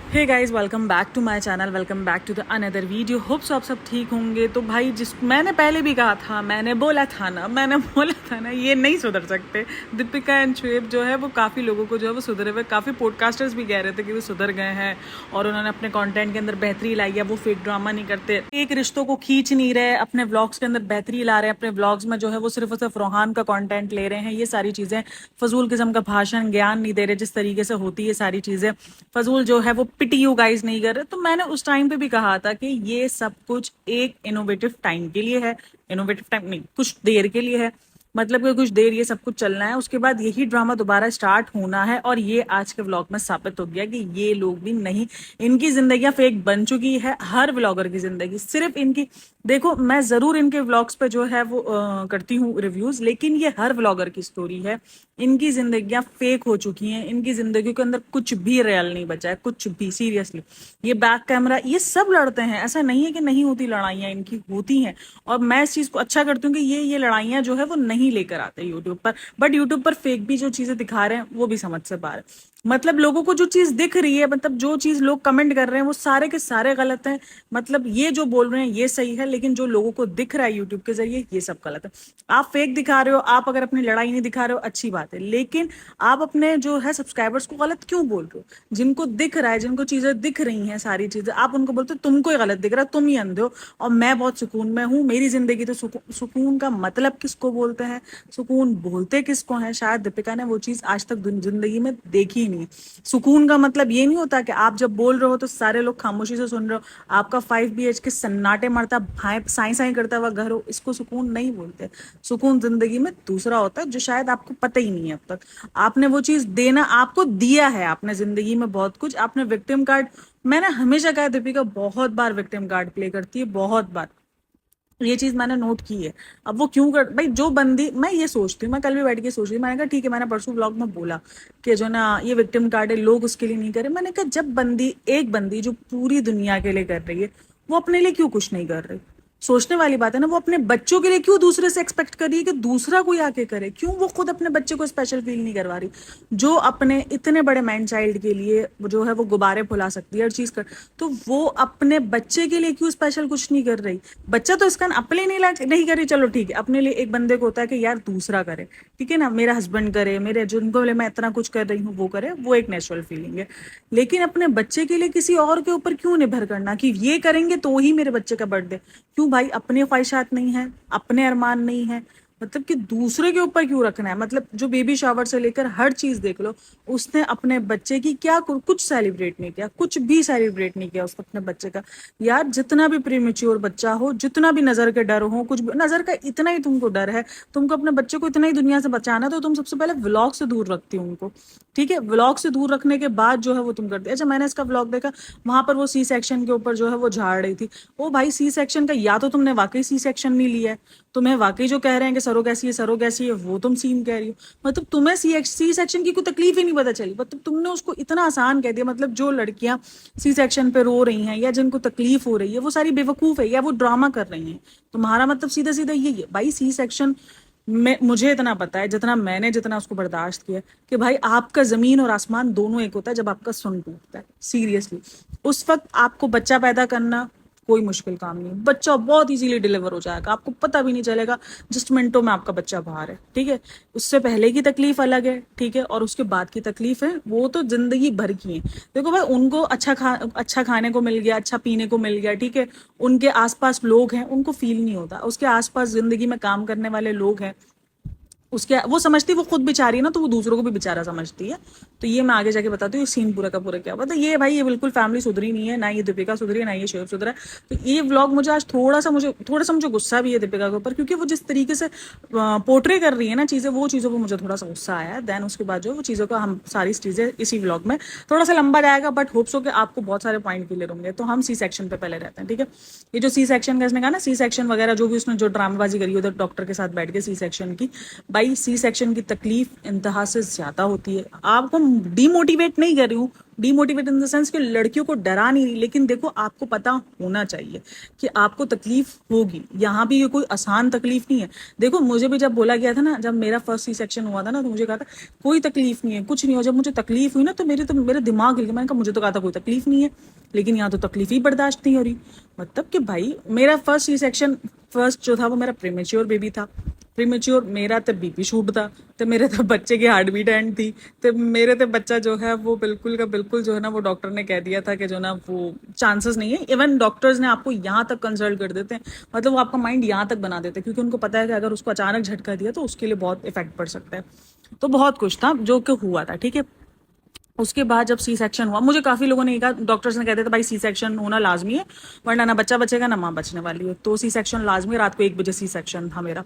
Hey guys, welcome back to my channel, welcome back to the another video. Hopes आप सब ठीक होंगे। तो भाई, जिस मैंने पहले भी कहा था, मैंने बोला था ना, ये नहीं सुधर सकते। दीपिका एंड शुएब जो है वो काफ़ी लोगों को जो है वो सुधरे हुए, काफ़ी पॉडकास्टर्स भी कह रहे थे कि वो सुधर गए हैं और उन्होंने अपने कंटेंट के अंदर बेहतरी लाई है। वो फेक ड्रामा नहीं करते, एक रिश्तों को खींच नहीं रहे, अपने व्लॉग्स के अंदर बेहतरी ला रहे हैं। अपने व्लॉग्स में जो है वो सिर्फ और सिर्फ रोहान का कंटेंट ले रहे हैं। ये सारी चीज़ें फजूल किस्म का भाषण, ज्ञान नहीं दे रहे जिस तरीके से होती है सारी चीज़ें। फजूल जो है वो पिटी यू गाइस नहीं कर रहे। तो मैंने उस टाइम पे भी कहा था कि ये सब कुछ एक इनोवेटिव टाइम के लिए है। इनोवेटिव टाइम नहीं, कुछ देर के लिए है, मतलब कि कुछ देर ये सब कुछ चलना है, उसके बाद यही ड्रामा दोबारा स्टार्ट होना है। और ये आज के व्लॉग में साबित हो गया कि ये लोग भी नहीं, इनकी जिंदगियां फेक बन चुकी है। हर व्लॉगर की जिंदगी सिर्फ इनकी, देखो मैं जरूर इनके व्लॉग्स पे जो है वो करती हूँ रिव्यूज, लेकिन ये हर व्लॉगर की स्टोरी है। इनकी जिंदगियां फेक हो चुकी हैं, इनकी जिंदगी के अंदर कुछ भी रियल नहीं बचा है, कुछ भी। सीरियसली, ये बैक कैमरा ये सब लड़ते हैं, ऐसा नहीं है कि नहीं होती लड़ाइयाँ, इनकी होती हैं। और मैं इस चीज को अच्छा करती हूँ कि ये लड़ाइयाँ जो है वो नहीं लेकर आते यूट्यूब पर। बट यूट्यूब पर फेक भी जो चीजें दिखा रहे हैं वो भी समझ से बाहर है। मतलब लोगों को जो चीज दिख रही है, मतलब जो चीज लोग कमेंट कर रहे हैं वो सारे के सारे गलत हैं। मतलब ये जो बोल रहे हैं ये सही है, लेकिन जो लोगों को दिख रहा है यूट्यूब के जरिए ये सब गलत है। आप फेक दिखा रहे हो, आप अगर अपनी लड़ाई नहीं दिखा रहे हो अच्छी बात है, लेकिन आप अपने जो है सब्सक्राइबर्स को गलत क्यों बोल रहे हो? जिनको दिख रहा है, जिनको चीजें दिख रही हैं, सारी चीजें, आप उनको बोलते हो तुमको ही गलत दिख रहा है, तुम ही अंधे हो और मैं बहुत सुकून में हूँ, मेरी जिंदगी तो सुकून का मतलब किसको बोलते हैं, सुकून बोलते किसको है? शायद दीपिका ने वो चीज आज तक जिंदगी में देखी ही नहीं। सुकून का मतलब ये नहीं होता कि आप जब बोल रहे हो तो सारे लोग खामोशी से सुन रहे हो, आपका 5 BHK सन्नाटे मारता भाई साई साई करता हुआ घर हो, इसको सुकून नहीं बोलते। सुकून जिंदगी में दूसरा होता है जो शायद आपको पता ही नहीं है अब तक। आपने वो चीज देना, आपको दिया है आपने जिंदगी में बहुत कुछ, आपने विक्टिम कार्ड, मैंने हमेशा कहा दीपिका बहुत बार विक्टिम कार्ड प्ले करती है, बहुत बार। ये चीज मैंने नोट की है। अब वो क्यों कर, भाई जो बंदी, मैं ये सोचती हूँ, मैं कल भी बैठ के सोच रही हूँ, मैंने कहा ठीक है, मैंने परसों ब्लॉग में बोला कि जो ना ये विक्टिम कार्ड है, लोग उसके लिए नहीं करे। मैंने कहा जब बंदी, एक बंदी जो पूरी दुनिया के लिए कर रही है, वो अपने लिए क्यों कुछ नहीं कर रही? सोचने वाली बात है ना। वो अपने बच्चों के लिए क्यों दूसरे से एक्सपेक्ट कर रही है कि दूसरा कोई आके करे? क्यों वो खुद अपने बच्चे को स्पेशल फील नहीं करवा रही? जो अपने इतने बड़े मैन चाइल्ड के लिए जो है वो गुब्बारे फुला सकती है, हर चीज कर, तो वो अपने बच्चे के लिए क्यों स्पेशल कुछ नहीं कर रही? बच्चा तो इसका अपने नहीं कर रही, चलो ठीक है, अपने लिए एक बंदे को होता है कि यार दूसरा करे, ठीक है ना, मेरा हस्बैंड करे, मेरे जिनको लिए मैं इतना कुछ कर रही हूँ वो करे, वो एक नेचुरल फीलिंग है। लेकिन अपने बच्चे के लिए किसी और के ऊपर क्यों निर्भर करना कि ये करेंगे तो ही मेरे बच्चे का बर्थडे? क्यों भाई? अपनी ख्वाहिशात नहीं है, अपने अरमान नहीं है, मतलब कि दूसरे के ऊपर क्यों रखना है? मतलब जो बेबी शावर से लेकर हर चीज देख लो, उसने अपने बच्चे की क्या कुछ सेलिब्रेट नहीं किया, कुछ भी सेलिब्रेट नहीं किया उसने अपने बच्चे का। यार जितना भी प्रीमेच्योर बच्चा हो, जितना भी नजर के डर हो, कुछ भी नजर का इतना ही तुमको डर है, तुमको अपने बच्चे को इतना ही दुनिया से बचाना, तो तुम सबसे पहले व्लॉग से दूर रखती हो उनको, ठीक है? व्लॉग से दूर रखने के बाद जो है वो तुम करते। अच्छा, मैंने इसका व्लॉग देखा, वहां पर वो सी सेक्शन के ऊपर जो है वो झाड़ रही थी। ओ भाई, सी सेक्शन का या तो तुमने वाकई सी सेक्शन नहीं लिया है, तुम्हें वाकई जो कह रहे हैं कि सरोगेसी है वो तुम सीन कह रही हो, मतलब तुम्हें सी सेक्शन की कोई तकलीफ ही नहीं पता चली, मतलब तुमने उसको इतना आसान कह दिया। मतलब जो लड़कियां सी सेक्शन पे रो रही हैं या जिनको तकलीफ हो रही है वो सारी बेवकूफ है या वो ड्रामा कर रही हैं। तुम्हारा मतलब सीधा सीधा यही है भाई, सी सेक्शन में मुझे इतना पता है, जितना उसको बर्दाश्त किया, कि भाई आपका जमीन और आसमान दोनों एक होता है जब आपका सुन टूटता है। सीरियसली, उस वक्त आपको बच्चा पैदा करना कोई मुश्किल काम नहीं, बच्चा बहुत इजीली डिलीवर हो जाएगा, आपको पता भी नहीं चलेगा, जस्ट मिनटों में आपका बच्चा बाहर है, ठीक है? उससे पहले की तकलीफ अलग है, ठीक है, और उसके बाद की तकलीफ है वो तो जिंदगी भर की है। देखो भाई, उनको अच्छा खाने को मिल गया, अच्छा पीने को मिल गया, ठीक है, उनके आसपास लोग हैं, उनको फील नहीं होता। उसके आसपास जिंदगी में काम करने वाले लोग हैं, उसके वो समझती, वो खुद बेचारी है ना, तो वो दूसरों को भी बेचारा समझती है। तो ये मैं आगे जाके बताती हूँ सीन पूरा का पूरा क्या हुआ। तो ये भाई, ये बिल्कुल फैमिली सुधरी नहीं है, ना ये दीपिका सुधरी है, ना ये शेव सुधरा है। तो ये व्लॉग मुझे आज थोड़ा सा मुझे गुस्सा भी है दीपिका के ऊपर, क्योंकि वो जिस तरीके से पोर्ट्रे कर रही है ना चीजें, वो चीजों पर मुझे थोड़ा सा गुस्सा आया है। देन उसके बाद जो वो चीजों का, हम सारी चीजें इसी व्लॉग में, थोड़ा सा लंबा जाएगा बट होप्स हो कि आपको बहुत सारे पॉइंट क्लियर होंगे। तो हम सी सेक्शन पे पहले रहते हैं, ठीक है? ये जो सी सेक्शन का इसने कहा ना, सी सेक्शन वगैरह जो भी उसने जो ड्रामेबाजी करी उधर डॉक्टर के साथ बैठ के सी सेक्शन की, भाई सी सेक्शन की तकलीफ इंतहा से ज्यादा होती है। आपको डिमोटिवेट नहीं कर रही हूँ, डीमोटिवेट इन द सेंस कि लड़कियों को डरा नहीं रही, लेकिन देखो आपको पता होना चाहिए कि आपको तकलीफ होगी। यहाँ भी ये कोई आसान तकलीफ नहीं है। देखो मुझे भी जब बोला गया था ना, जब मेरा फर्स्ट सी सेक्शन हुआ था ना, तो मुझे कहा था कोई तकलीफ नहीं है, कुछ नहीं हो। जब मुझे तकलीफ हुई ना तो मेरे दिमाग हिल गया। मैंने कहा मुझे तो कहा था कोई तकलीफ नहीं है, लेकिन यहाँ तो तकलीफ ही बर्दाश्त नहीं हो रही। मतलब कि भाई मेरा फर्स्ट सी सेक्शन फर्स्ट जो था वो मेरा प्रीमेच्योर बेबी था। प्रीमेच्योर मेरा तो बीपी शूट था, तो मेरे तो बच्चे की हार्ट बीट एंड थी, तो मेरे तो बच्चा जो है वो बिल्कुल का बिल्कुल जो है ना, वो डॉक्टर ने कह दिया था कि जो ना वो चांसेस नहीं है। इवन डॉक्टर्स ने आपको यहाँ तक कंसल्ट कर देते हैं, मतलब वो आपका माइंड यहाँ तक बना देते हैं, क्योंकि उनको पता है कि अगर उसको अचानक झटका दिया तो उसके लिए बहुत इफेक्ट पड़ सकता है। तो बहुत कुछ था जो कि हुआ था, ठीक है। उसके बाद जब सी सेक्शन हुआ, मुझे काफी लोगों ने कहा, डॉक्टर्स ने कहते थे भाई सी सेक्शन होना लाजमी है, वरना ना बच्चा बचेगा ना माँ बचने वाली है। तो सी सेक्शन लाजमी। रात को 1 बजे सी सेक्शन था मेरा।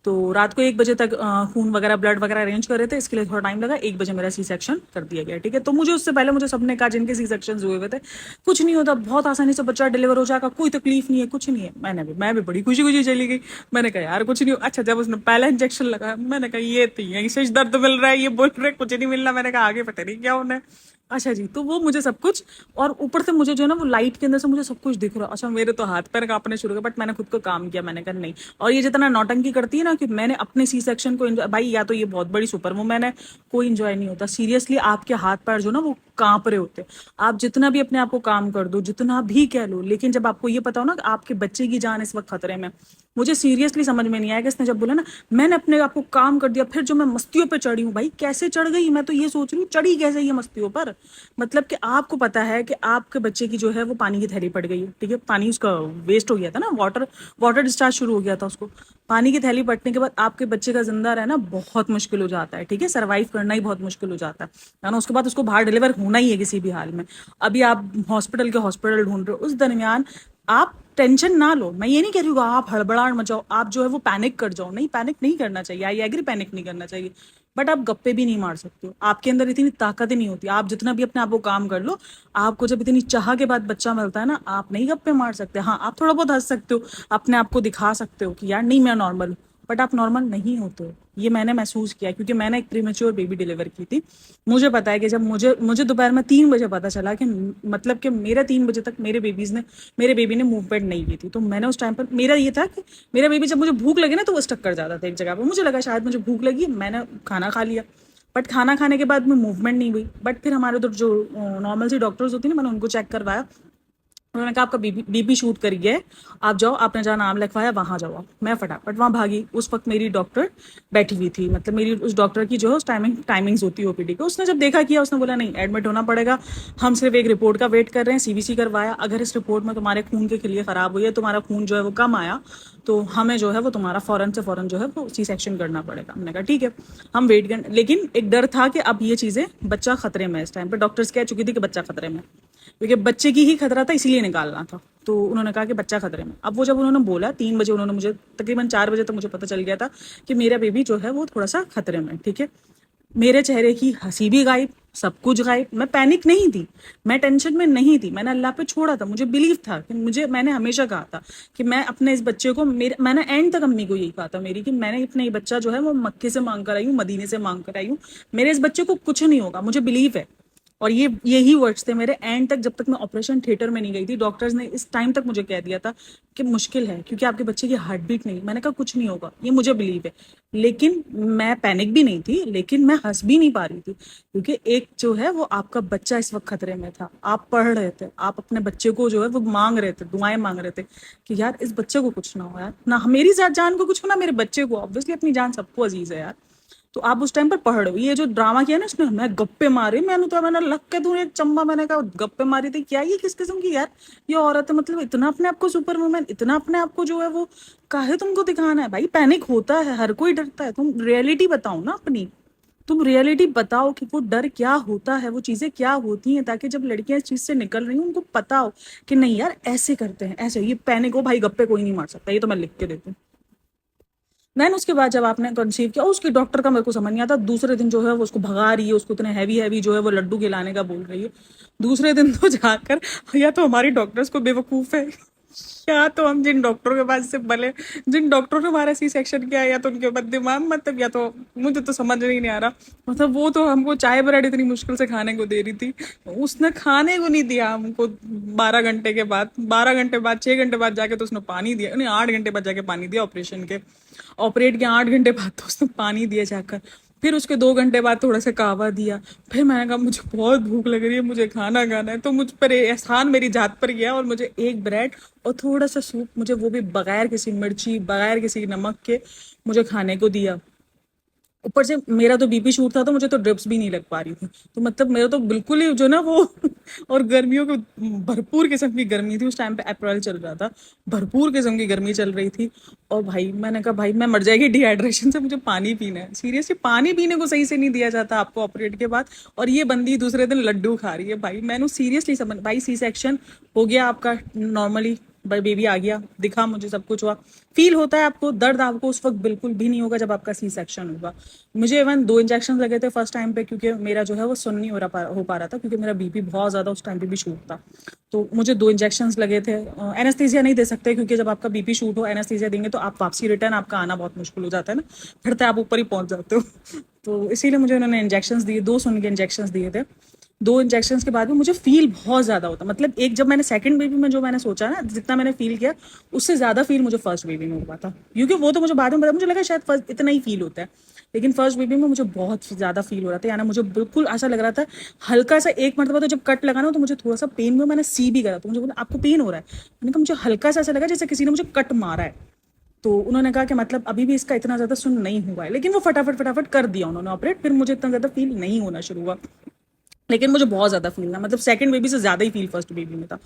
तो रात को 1 बजे तक खून वगैरह ब्लड वगैरह अरेंज कर रहे थे, इसके लिए थोड़ा टाइम लगा। 1 बजे मेरा सी सेक्शन कर दिया गया, ठीक है। तो मुझे उससे पहले मुझे सबने कहा, जिनके सी सेक्शन हुए हुए थे, कुछ नहीं होता, बहुत आसानी से बच्चा डिलीवर हो जाएगा, कोई तकलीफ नहीं है, कुछ नहीं है। मैं भी बड़ी खुशी खुशी चली गई। मैंने कहा यार कुछ नहीं हो। अच्छा जब उसने पहला इंजेक्शन लगाया, मैंने कहा ये थी यहीं से दर्द मिल रहा है, ये बोल रहे कुछ नहीं मिलना। मैंने कहा आगे पता नहीं क्या होना है। अच्छा जी, तो वो मुझे सब कुछ, और ऊपर से मुझे जो है ना वो लाइट के अंदर से मुझे सब कुछ दिख रहा है। अच्छा मेरे तो हाथ पैर कांपने शुरू हो गए, बट मैंने खुद को काम किया। मैंने कहा नहीं। और ये जितना नौटंकी करती है ना कि मैंने अपने सी सेक्शन को enjoy- भाई या तो ये बहुत बड़ी सुपर वुमन है, कोई इंजॉय नहीं होता सीरियसली। आपके हाथ पैर जो ना वो कांप रहे होते हैं। आप जितना भी अपने आप को काम कर दो, जितना भी कह लो, लेकिन जब आपको ये पता हो ना कि आपके बच्चे की जान इस वक्त खतरे में। मुझे सीरियसली समझ में नहीं आया कि इसने जब बोला ना मैंने अपने आप को काम कर दिया, फिर जो मैं मस्तियों पे चढ़ी हूँ, भाई कैसे चढ़ गई? मैं तो ये सोच रही हूँ चढ़ी कैसे ये मस्तियों पर। मतलब कि आपको पता है कि आपके बच्चे की जो है वो पानी की थैली पड़ गई है, ठीक है। पानी उसका वेस्ट हो गया था ना, वाटर वाटर डिस्चार्ज शुरू हो गया था उसको। पानी की थैली पड़ने के बाद आपके बच्चे का जिंदा रहना बहुत मुश्किल हो जाता है, ठीक है। सर्वाइव करना ही बहुत मुश्किल हो जाता है ना। उसके बाद उसको बाहर डिलीवर होना ही है किसी भी हाल में। अभी आप हॉस्पिटल के हॉस्पिटल ढूंढ रहे हो, उस दरमियान आप टेंशन ना लो। मैं ये नहीं कह रही हूँ आप हड़बड़ाहट मचाओ, आप जो है वो पैनिक कर जाओ, नहीं, पैनिक नहीं करना चाहिए। आई एग्री, पैनिक नहीं करना चाहिए, बट आप गप्पे भी नहीं मार सकते हो। आपके अंदर इतनी ताकत ही नहीं होती। आप जितना भी अपने आप को काम कर लो, आपको जब इतनी चाह के बाद बच्चा मिलता है ना, आप नहीं गप्पे मार सकते। हाँ आप थोड़ा बहुत हंस सकते हो, अपने आप को दिखा सकते हो कि यार नहीं मैं नॉर्मल हूँ, बट आप नॉर्मल नहीं होते हो। ये मैंने महसूस किया, क्योंकि मैंने एक प्रीमेच्योर बेबी डिलीवर की थी। मुझे पता है कि जब मुझे मुझे दोपहर में 3 बजे पता चला कि मतलब कि मेरा 3 बजे तक मेरे बेबी ने मूवमेंट नहीं की थी। तो मैंने उस टाइम पर मेरा ये था कि मेरा बेबी जब मुझे भूख लगे ना तो वो स्टक कर जाता था एक जगह पर। मुझे लगा शायद मुझे भूख लगी, मैंने खाना खा लिया, बट खाना खाने के बाद में मूवमेंट नहीं हुई। बट फिर हमारे उधर जो नॉर्मल सी डॉक्टर्स होती है ना, मैंने उनको चेक करवाया। उन्होंने कहा आपका बीपी शूट कर गया है, आप जाओ, आपने जहाँ नाम लिखवाया वहां जाओ आप। मैं फटाफट वहां भागी। उस वक्त मेरी डॉक्टर बैठी हुई थी, मतलब मेरी उस डॉक्टर की जो है उस टाइमिंग्स होती है ओपीडी को। उसने जब देखा किया, उसने बोला नहीं एडमिट होना पड़ेगा, हम सिर्फ एक रिपोर्ट का वेट कर रहे हैं। सीबीसी करवाया, अगर इस रिपोर्ट में तुम्हारे खून के खिलिए खराब हुई है, तुम्हारा खून जो है वो कम आया, तो हमें जो है वो तुम्हारा फौरन से फौरन जो है वो सी सेक्शन करना पड़ेगा। हमने कहा ठीक है, हम वेट कर। लेकिन एक डर था कि अब ये चीजें, बच्चा खतरे में, इस टाइम पे डॉक्टर्स कह चुकी थी कि बच्चा खतरे में, क्योंकि बच्चे की ही खतरा था इसीलिए निकालना था। तो उन्होंने कहा कि बच्चा खतरे में। अब वो जब उन्होंने बोला 3 बजे, उन्होंने मुझे तकरीबन 4 बजे तक मुझे पता चल गया था कि मेरा बेबी जो है वो थोड़ा सा खतरे में, ठीक है। मेरे चेहरे की हंसी भी गायब, सब कुछ गायब। मैं पैनिक नहीं थी, मैं टेंशन में नहीं थी, मैंने अल्लाह पे छोड़ा था। मुझे बिलीव था कि मैंने हमेशा कहा था कि मैं अपने इस बच्चे को, मैंने एंड तक अम्मी को यही कहा था मेरी, कि मैंने अपने ये बच्चा जो है वो मक्के से मांग कर आई हूँ, मदीने से मांग कर आई हूँ। मेरे इस बच्चे को कुछ नहीं होगा, मुझे बिलीव है। और यही वर्ड्स थे मेरे एंड तक, जब तक मैं ऑपरेशन थिएटर में नहीं गई थी। डॉक्टर्स ने इस टाइम तक मुझे कह दिया था कि मुश्किल है, क्योंकि आपके बच्चे की हार्ट बीट नहीं। मैंने कहा कुछ नहीं होगा, ये मुझे बिलीव है। लेकिन मैं पैनिक भी नहीं थी, लेकिन मैं हंस भी नहीं पा रही थी, क्योंकि एक जो है वो आपका बच्चा इस वक्त खतरे में था। आप पढ़ रहे थे, आप अपने बच्चे को जो है वो मांग रहे थे, दुआएं मांग रहे थे कि यार इस बच्चे को कुछ ना हो, यार ना मेरी जान को कुछ हो, ना मेरे बच्चे को। ऑब्वियसली अपनी जान सबको अजीज है यार। तो आप उस टाइम पर पढ़ रहे हो। ये जो ड्रामा किया ना इसने, मैं गप्पे मारे, मैंने लग के दूं एक चंबा, मैंने कहा गप्पे मारी थी क्या, ये किस किस्म की यार ये औरत है। मतलब इतना अपने आप को सुपर वुमन, इतना अपने आप को जो है वो काहे तुमको दिखाना है? भाई पैनिक होता है, हर कोई डरता है। तुम रियलिटी बताओ ना अपनी, तुम रियलिटी बताओ कि वो डर क्या होता है, वो चीजें क्या होती हैं, ताकि जब लड़कियां इस चीज से निकल रही हैं उनको पता हो कि नहीं यार ऐसे करते हैं, ऐसे। ये पैनिक हो भाई, गप्पे कोई नहीं मार सकता, ये तो मैं लिख के देती हूँ। देन उसके बाद जब आपने कंसीव किया, उसकी डॉक्टर का मेरे को समझ नहीं आता। दूसरे दिन जो है वो उसको भगा रही है, उसको इतने हैवी हैवी जो है वो लड्डू खिलाने का बोल रही है। दूसरे दिन तो जाकर, या तो हमारी डॉक्टर्स को बेवकूफ है या तो हम जिन डॉक्टरों के पास से भले, जिन डॉक्टरों ने हमारा सी सेक्शन किया है, या तो उनके ऊपर दिमाग, मतलब या तो मुझे तो समझ नहीं आ रहा। मतलब वो तो हमको चाय ब्रेड इतनी मुश्किल से खाने को दे रही थी, उसने खाने को नहीं दिया हमको। 12 घंटे के बाद, 12 घंटे बाद, 6 घंटे बाद जाके तो उसने पानी दिया, नहीं 8 घंटे बाद जाके पानी दिया ऑपरेशन के। ऑपरेट के 8 घंटे बाद तो उसने पानी दिया जाकर। फिर उसके 2 घंटे बाद थोड़ा सा कहवा दिया। फिर मैंने कहा मुझे बहुत भूख लग रही है, मुझे खाना खाना है, तो मुझ पर एहसान मेरी जात पर गया और मुझे एक ब्रेड और थोड़ा सा सूप, मुझे वो भी बगैर किसी मिर्ची, बगैर किसी नमक के मुझे खाने को दिया। ऊपर से मेरा तो बीपी शूट था, तो मुझे तो ड्रिप्स भी नहीं लग पा रही थी, तो मतलब मेरा तो बिल्कुल ही जो ना वो और गर्मियों की भरपूर किस्म की गर्मी थी उस टाइम पे, अप्रैल चल रहा था, भरपूर किस्म की गर्मी चल रही थी। और भाई मैंने कहा भाई मैं मर जाएगी डिहाइड्रेशन से, मुझे पानी पीना है। सीरियसली पानी पीने को सही से नहीं दिया जाता आपको ऑपरेट के बाद, और ये बंदी दूसरे दिन लड्डू खा रही है। भाई मैंने सीरियसली समझ, भाई सी सेक्शन हो गया आपका नॉर्मली, भाई बेबी आ गया, दिखा, मुझे सब कुछ हुआ, फील होता है आपको दर्द, आपको उस वक्त बिल्कुल भी नहीं होगा जब आपका सी सेक्शन होगा। मुझे इवन 2 इंजेक्शन लगे थे फर्स्ट टाइम पे, क्योंकि मेरा जो है वो सुन नहीं हो पा रहा था, क्योंकि मेरा बीपी बहुत ज़्यादा उस टाइम पे भी शूट था। तो मुझे 2 इंजेक्शन लगे थे। एनेस्थीसिया नहीं दे सकते, क्योंकि जब आपका बीपी शूट हो, एनेस्थीसिया देंगे तो आप वापसी रिटर्न आपका आना बहुत मुश्किल हो जाता है ना, फिर तो आप ऊपर ही पहुंच जाते हो। तो इसीलिए मुझे उन्होंने इंजेक्शन दिए, 2 सुन के इंजेक्शन दिए थे। 2 इंजेक्शन के बाद भी मुझे फील बहुत ज्यादा होता, मतलब एक जब मैंने सेकंड बेबी में जो मैंने सोचा ना, जितना मैंने फील किया उससे ज्यादा फील मुझे फर्स्ट बेबी में हुआ था, क्योंकि वो तो मुझे बाद में पता, मुझे लगा शायद फर्स्ट इतना ही फील होता है, लेकिन फर्स्ट बेबी में मुझे बहुत ज्यादा फील हो रहा था। यानी मुझे बिल्कुल ऐसा लग रहा था, हल्का सा एक मरतबा तो जब कट लगा ना, तो मुझे थोड़ा सा पेन में, मैंने सी भी करा, तो मुझे बोला आपको पेन हो रहा है, मैंने कहा मुझे हल्का सा ऐसा लगा जैसे किसी ने मुझे कट मारा है। तो उन्होंने कहा कि मतलब अभी भी इसका इतना ज्यादा सुन नहीं हुआ है, लेकिन वो फटाफट फटाफट कर दिया उन्होंने ऑपरेट, फिर मुझे इतना ज्यादा फील नहीं होना शुरू हुआ। लेकिन मुझे बहुत ज्यादा फील ना, मतलब सेकंड बेबी से ज्यादा ही फील फर्स्ट बेबी में था।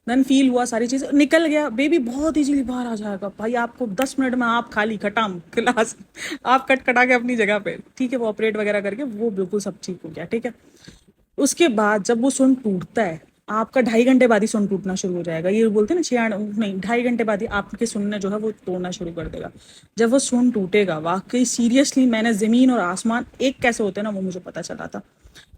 देन फील हुआ, सारी चीज निकल गया, बेबी बहुत इजीली बाहर आ जाएगा भाई, आपको 10 मिनट में आप खाली खटाम क्लास, आप कट कटा के अपनी जगह पे, ठीक है। वो ऑपरेट वगैरह करके वो बिल्कुल सब ठीक हो गया, ठीक है। उसके बाद जब वो सुन टूटता है, आपका 2.5 घंटे बाद ही सुन टूटना शुरू हो जाएगा। ये बोलते हैं ना, 6 नहीं 2.5 घंटे बाद ही आपके सुनने जो है वो तोड़ना शुरू कर देगा। जब वो सुन टूटेगा, वाकई सीरियसली मैंने जमीन और आसमान एक कैसे होते हैं ना, वो मुझे पता चला था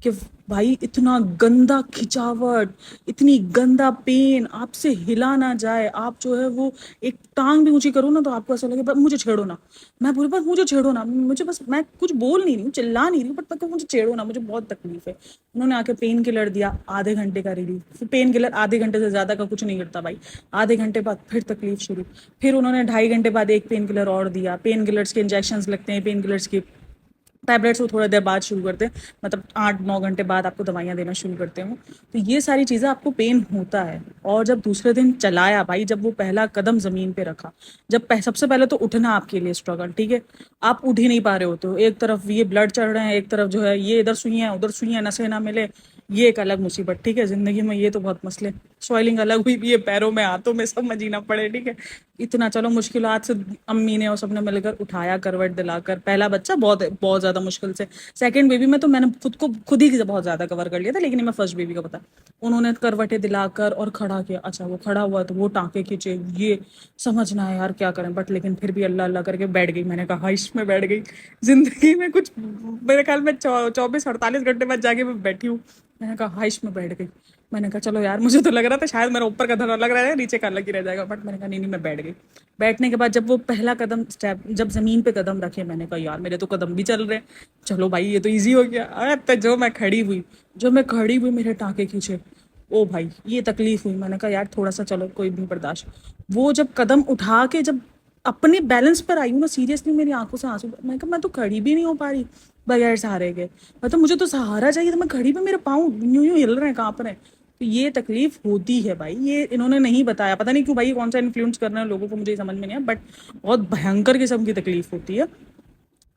कि भाई इतना गंदा खिंचावट, इतनी गंदा पेन, आपसे हिला ना जाए, आप जो है वो एक टांग भी ऊंची करो ना तो आपको ऐसा लगे बस मुझे छेड़ो ना, मैं पूरे बस मुझे छेड़ो ना, मुझे बस, मैं कुछ बोल नहीं रही हूँ, चिल्ला नहीं रही हूँ, बट मुझे छेड़ो ना, मुझे बहुत तकलीफ है। उन्होंने आके पेन किलर दिया, आधे घंटे का रिलीफ, फिर पेन किलर आधे घंटे से ज्यादा का कुछ नहीं करता भाई, आधे घंटे बाद फिर तकलीफ शुरू, फिर उन्होंने 2.5 घंटे बाद एक पेन किलर और दिया। पेन किलर्स के इंजेक्शन लगते हैं, पेन किलर्स की टैबलेट्स वो थोड़ा देर बाद शुरू करते हैं, मतलब 8-9 घंटे बाद आपको दवाइयाँ देना शुरू करते हैं वो। तो ये सारी चीज़ें, आपको पेन होता है। और जब दूसरे दिन चलाया भाई, जब वो पहला कदम ज़मीन पे रखा, जब सबसे पहले तो उठना आपके लिए स्ट्रगल, ठीक है। आप उठ ही नहीं पा रहे होते हो, एक तरफ ये ब्लड चढ़ रहे हैं, एक तरफ जो है ये इधर सुइयाँ उधर सुइयाँ, नसें ना मिले, ये एक अलग मुसीबत, ठीक है। ज़िंदगी में ये तो बहुत मसले, सॉइलिंग अलग हुई भी है, पैरों में हाथों में सब में जीना पड़े, ठीक है। इतना चलो मुश्किलात से अम्मी ने और सबने मिलकर उठाया, करवट दिलाकर। पहला बच्चा बहुत बहुत ज्यादा मुश्किल से, सेकंड बेबी में तो मैंने खुद ही बहुत ज्यादा कवर कर लिया था, लेकिन मैं फर्स्ट बेबी का पता, उन्होंने करवटें दिलाकर और खड़ा किया। अच्छा वो खड़ा हुआ तो वो टाँके खींचे, ये समझना है यार क्या करें, बट लेकिन फिर भी अल्लाह अल्लाह करके बैठ गई। मैंने कहा इसमें बैठ गई, जिंदगी में कुछ, मेरे ख्याल में 24-48 घंटे बाद जाके मैं बैठी हूँ। मैंने कहा हाइश में बैठ गई। मैंने कहा चलो यार, मुझे तो लग रहा था शायद मेरा ऊपर का धरा लग रहा है, नीचे का अलग ही रह जाएगा, बट मैंने कहा नहीं नहीं, मैं बैठ गई। बैठने के बाद जब वो पहला कदम स्टेप, जब जमीन पे कदम रखे, मैंने कहा यार मेरे तो कदम भी चल रहे हैं, चलो भाई ये तो इजी हो गया। अरे तो जो मैं खड़ी हुई मेरे टाँके खींचे, ओ भाई ये तकलीफ हुई। मैंने कहा यार थोड़ा सा चलो कोई भी बर्दाश्त। वो जब कदम उठा के जब अपने बैलेंस पर आई हूँ ना, सीरियसली मेरी आंखों से आंसू, मैं कहा मैं तो खड़ी भी नहीं हो पा रही बगैर सहारे के, मतलब मुझे तो सहारा चाहिए था, मैं खड़ी पे मेरे पाँव यूं यूं हिल रहे हैं, कांप रहे हैं। तो ये तकलीफ होती है भाई, ये इन्होंने नहीं बताया, पता नहीं क्यों भाई, कौन सा इन्फ्लुएंस कर रहे हैं लोगों को, मुझे समझ में नहीं है, बट बहुत भयंकर किस्म की तकलीफ होती है।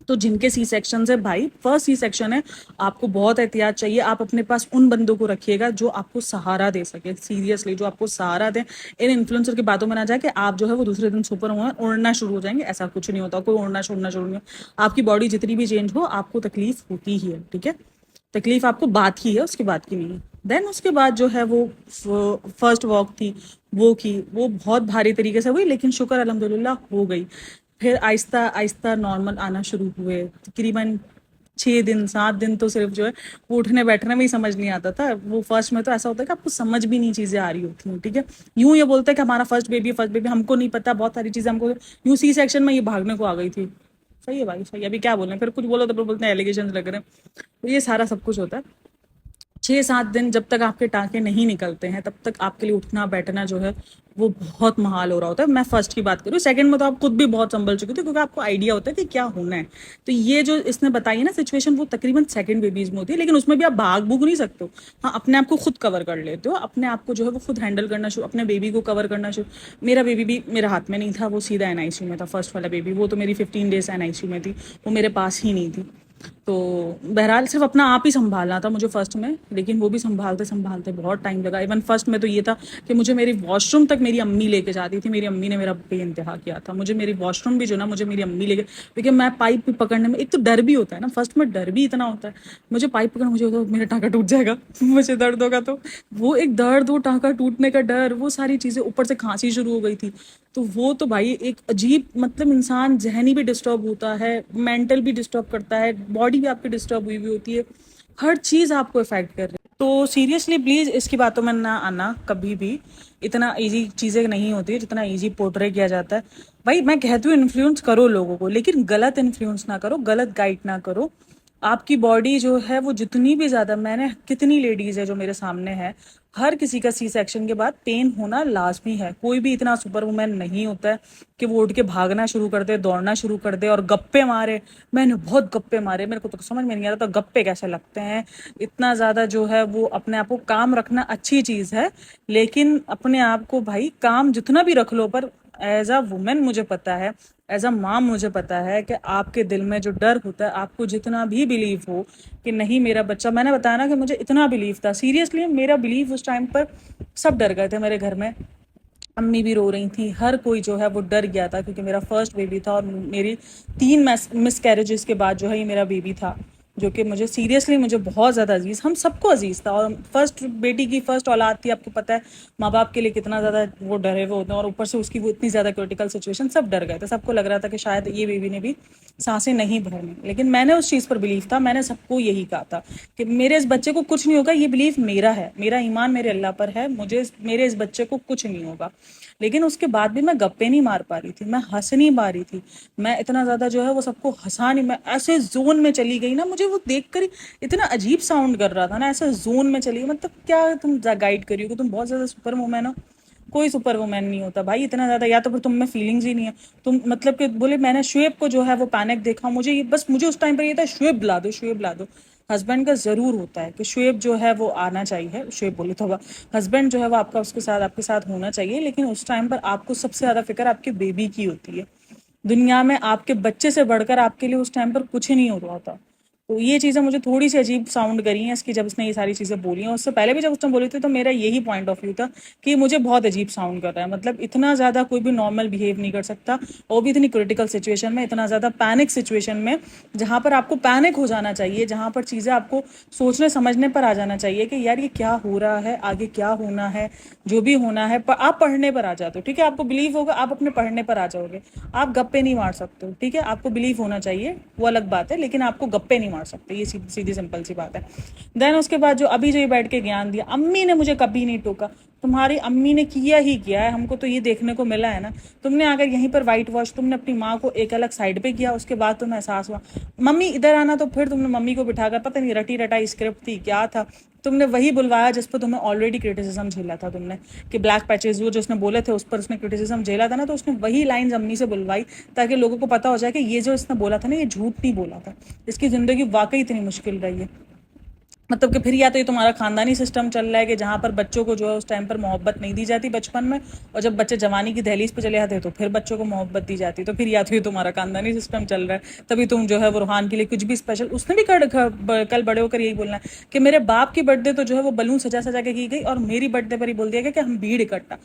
तो जिनके सी सेक्शन है भाई, फर्स्ट सी सेक्शन है, आपको बहुत एहतियात चाहिए। आप अपने पास उन बंदों को रखिएगा जो आपको सहारा दे सके, सीरियसली जो आपको सहारा दे। इन इन्फ्लुएंसर की बातों में ना जाए कि आप जो है वो दूसरे दिन सुपर हुआ उड़ना शुरू हो जाएंगे, ऐसा कुछ नहीं होता, कोई उड़ना छोड़ना शुरू नहीं हो। आपकी बॉडी जितनी भी चेंज हो, आपको तकलीफ होती ही है, ठीक है। तकलीफ आपको बात की है, उसके बाद की नहीं है। देन उसके बाद जो है वो फर्स्ट वॉक थी, वो की, वो बहुत भारी तरीके से हुई, लेकिन शुक्र अल्हम्दुलिल्लाह हो गई। फिर आहिस्ता आहिस्ता नॉर्मल आना शुरू हुए, तकरीबन 6 दिन 7 दिन तो सिर्फ जो है वो उठने बैठने में ही समझ नहीं आता था। वो फर्स्ट में तो ऐसा होता है कि आपको समझ भी नहीं चीजें आ रही होती हैं, ठीक है। यूं ये बोलते हैं कि हमारा फर्स्ट बेबी, हमको नहीं पता बहुत सारी चीजें हमको। यूं सी सेक्शन में ये भागने को आ गई थी। सही है भाई, सही है। अभी क्या बोल रहे हैं, फिर कुछ बोलो तो फिर बोलते हैं एलिगेशन लग रहे हैं। तो ये सारा सब कुछ होता है। 6 7 दिन जब तक आपके टाँके नहीं निकलते हैं तब तक आपके लिए उठना बैठना जो है वो बहुत महाल हो रहा होता है। मैं फर्स्ट की बात करूँ, सेकंड में तो आप खुद भी बहुत संभल चुके थे क्योंकि आपको आइडिया होता है कि क्या होना है। तो ये जो इसने बताई है ना सिचुएशन, वो तकरीबन सेकंड बेबीज में होती है, लेकिन उसमें भी आप भाग भूग नहीं सकते हो। हाँ, अपने आप को खुद कवर कर लेते हो, अपने आप को जो है वो खुद हैंडल करना शुरू, अपने बेबी को कवर करना शुरू। मेरा बेबी भी मेरे हाथ में नहीं था, वो सीधा एनआईसीयू में था। फर्स्ट वाला बेबी, वो तो मेरी 15 डेज एनआईसीयू में थी, वो मेरे पास ही नहीं थी। तो बहरहाल सिर्फ अपना आप ही संभालना था मुझे फर्स्ट में, लेकिन वो भी संभालते संभालते बहुत टाइम लगा। इवन फर्स्ट में तो ये था कि मुझे मेरी वॉशरूम तक मेरी अम्मी लेके जाती थी। मेरी अम्मी ने मेरा बेइंतहा किया था। मुझे मेरी वॉशरूम भी जो ना मुझे मेरी अम्मी लेके, क्योंकि मैं पाइप भी पकड़ने में, एक तो डर भी होता है ना, फर्स्ट में डर भी इतना होता है। मुझे पाइप पकड़ना, मुझे होता है मेरा टाँका टूट जाएगा, मुझे दर्द होगा। तो वो एक दर्द, वो टाँका टूटने का डर, वो सारी चीज़ें, ऊपर से खांसी शुरू हो गई थी। तो वो तो भाई एक अजीब, मतलब इंसान जहनी भी डिस्टर्ब होता है, मेंटल भी डिस्टर्ब करता है, बॉडी भी आपकी डिस्टर्ब हुई हुई होती है, हर चीज़ आपको इफेक्ट कर रही है। तो सीरियसली प्लीज़ इसकी बातों में ना आना कभी भी। इतना इजी चीज़ें नहीं होती है जितना इजी पोर्ट्रे किया जाता है। भाई मैं कहती हूँ इन्फ्लुएंस करो लोगों को, लेकिन गलत इन्फ्लुएंस ना करो, गलत गाइड ना करो। आपकी बॉडी जो है वो जितनी भी ज़्यादा, मैंने कितनी लेडीज़ है जो मेरे सामने है, हर किसी का सी सेक्शन के बाद पेन होना लाजमी है। कोई भी इतना सुपर वुमेन नहीं होता है कि वो उठ के भागना शुरू कर दे, दौड़ना शुरू कर दे और गप्पे मारे। मैंने बहुत गप्पे मारे, मेरे को तो समझ में नहीं आ रहा था गप्पे कैसे लगते हैं। इतना ज़्यादा जो है वो अपने आप को काम रखना अच्छी चीज़ है, लेकिन अपने आप को भाई काम जितना भी रख लो, पर एज अ वुमेन मुझे पता है, एज अ माम मुझे पता है कि आपके दिल में जो डर होता है, आपको जितना भी बिलीव हो कि नहीं मेरा बच्चा, मैंने बताया ना कि मुझे इतना बिलीव था, सीरियसली मेरा बिलीव उस टाइम पर सब डर गए थे मेरे घर में। अम्मी भी रो रही थी, हर कोई जो है वो डर गया था क्योंकि मेरा फर्स्ट बेबी था और मेरी 3 मिस कैरेजेस के बाद जो है ये मेरा बेबी था, जो कि मुझे सीरियसली मुझे बहुत ज़्यादा अजीज़, हम सबको अजीज़ था। और फर्स्ट बेटी की फर्स्ट औलाद थी, आपको पता है माँ बाप के लिए कितना ज़्यादा वो डरे हुए होते हैं, और ऊपर से उसकी वो इतनी ज़्यादा क्रिटिकल सिचुएशन, सब डर गए थे। सबको लग रहा था कि शायद ये बेबी ने भी सांसें नहीं भरनी, लेकिन मैंने उस चीज़ पर बिलीव था। मैंने सबको यही कहा था कि मेरे इस बच्चे को कुछ नहीं होगा, ये बिलीव मेरा है, मेरा ईमान मेरे अल्लाह पर है, मुझे मेरे इस बच्चे को कुछ नहीं होगा। लेकिन उसके बाद भी मैं गप्पे नहीं मार पा रही थी, मैं हंस नहीं पा रही थी, मैं इतना ज़्यादा जो है वो सबको हंसा नहीं, मैं ऐसे जोन में चली गई ना, मुझे वो देख कर इतना अजीब साउंड कर रहा था ना, ऐसे जोन में चली गई। मतलब क्या तुम गाइड करी हो कि तुम बहुत ज़्यादा सुपर वुमैन हो? कोई सुपर वुमैन नहीं होता भाई इतना ज़्यादा, या तो फिर तुम में फीलिंग्स ही नहीं है। तुम मतलब कि बोले मैंने शुएब को जो है वो पैनिक देखा, मुझे ये बस, मुझे उस टाइम पर ये था शुएब ला दो, शुएब ला दो। हस्बैंड का ज़रूर होता है कि शुएब जो है वो आना चाहिए, शुएब बोले तो हस्बैंड जो है वो आपका उसके साथ आपके साथ होना चाहिए, लेकिन उस टाइम पर आपको सबसे ज़्यादा फिक्र आपके बेबी की होती है। दुनिया में आपके बच्चे से बढ़कर आपके लिए उस टाइम पर कुछ ही नहीं हो रहा था। तो ये चीज़ें मुझे थोड़ी सी अजीब साउंड करी हैं इसकी, जब उसने ये सारी चीज़ें बोली हैं। उससे पहले भी जब उसने बोली थी तो मेरा यही पॉइंट ऑफ व्यू था कि मुझे बहुत अजीब साउंड कर रहा है। मतलब इतना ज़्यादा कोई भी नॉर्मल बिहेव नहीं कर सकता, और भी इतनी क्रिटिकल सिचुएशन में, इतना ज़्यादा पैनिक सिचुएशन में, जहाँ पर आपको पैनिक हो जाना चाहिए, जहाँ पर चीज़ें आपको सोचने समझने पर आ जाना चाहिए कि यार ये क्या हो रहा है, आगे क्या होना है, जो भी होना है। पर आप पढ़ने पर आ जाते हो, ठीक है, आपको बिलीव होगा, आप अपने पढ़ने पर आ जाओगे, आप गप्पे नहीं मार सकते हो, ठीक है, आपको बिलीव होना चाहिए, वो अलग बात है, लेकिन आपको गप्पे नहीं मार सकते, ये सीधी सिंपल सी बात है। देन उसके बाद जो अभी जो ये बैठ के ज्ञान दिया, अम्मी ने मुझे कभी नहीं टोका, तुम्हारी अम्मी ने किया ही किया है, हमको तो ये देखने को मिला है ना। तुमने अगर यहीं पर वाइट वॉश, तुमने अपनी माँ को एक अलग साइड पे किया, उसके बाद तुम्हें एहसास हुआ मम्मी इधर आना, तो फिर तुमने मम्मी को बिठाकर, पता नहीं रटी रटाई स्क्रिप्ट थी क्या था, तुमने वही बुलवाया जिस पर तुम्हें ऑलरेडी क्रिटिसिज्म झेला था तुमने, कि ब्लैक पैचेस वो जो उसने बोले थे उस पर उसने क्रिटिसिज्म झेला था ना, तो उसने वही लाइंस अम्मी से बुलवाई ताकि लोगों को पता हो जाए कि ये जो इसने बोला था ना, ये झूठ नहीं बोला था, इसकी ज़िंदगी वाकई इतनी मुश्किल रही है। मतलब कि फिर या तो ये तुम्हारा खानदानी सिस्टम चल रहा है कि जहाँ पर बच्चों को जो है उस टाइम पर मोहब्बत नहीं दी जाती बचपन में, और जब बच्चे जवानी की दहलीज पे चले आते हैं तो फिर बच्चों को मोहब्बत दी जाती है। तो फिर या तो ये तुम्हारा खानदानी सिस्टम चल रहा है, तभी तुम जो है वो रूहान के लिए कुछ भी स्पेशल, उसने भी कल बड़े होकर यही बोलना है कि मेरे बाप की बर्थडे तो जो है वो बलून सजा सजा के की गई, और मेरी बर्थडे पर ही बोल दिया गया कि हम भीड़ इकट्ठा।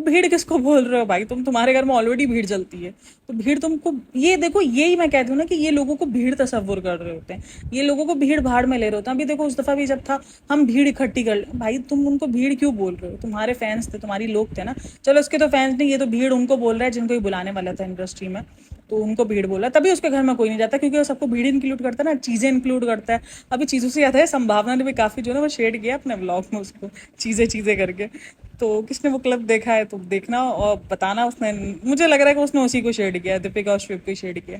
भीड़ किसको बोल रहे हो भाई, तुम्हारे घर में ऑलरेडी भीड़ चलती है, तो भीड़ तुमको, ये देखो यही मैं कहती हूँ ना कि ये लोगों को भीड़ तस्वुर कर रहे होते हैं, ये लोगों को भीड़ भाड़ में ले रहे होते हैं। अभी देखो उस दफ़ा भी जब था हम भीड़ इकट्ठी कर ले, भाई तुम उनको भीड़ क्यों बोल रहे हो, तुम्हारे फैंस थे, तुम्हारी लोग थे ना, चलो उसके तो फैंस नहीं, ये तो भीड़ उनको बोल रहा है जिनको ये बुलाने वाला था इंडस्ट्री में। तो उनको भीड़ बोला। तभी उसके घर में कोई नहीं जाता, क्योंकि वो सबको भीड़ इंक्लूड करता है ना, चीज़ें इंक्लूड करता है। अभी चीज़ों से याद है, संभावना ने भी काफ़ी जो है ना वो शेड किया अपने ब्लॉग में उसको, चीज़ें चीज़ें करके। तो किसने वो क्लब देखा है तो देखना और बताना। उसने, मुझे लग रहा है कि उसने उसी को शेड किया, दीपिका और शिव को शेड किया।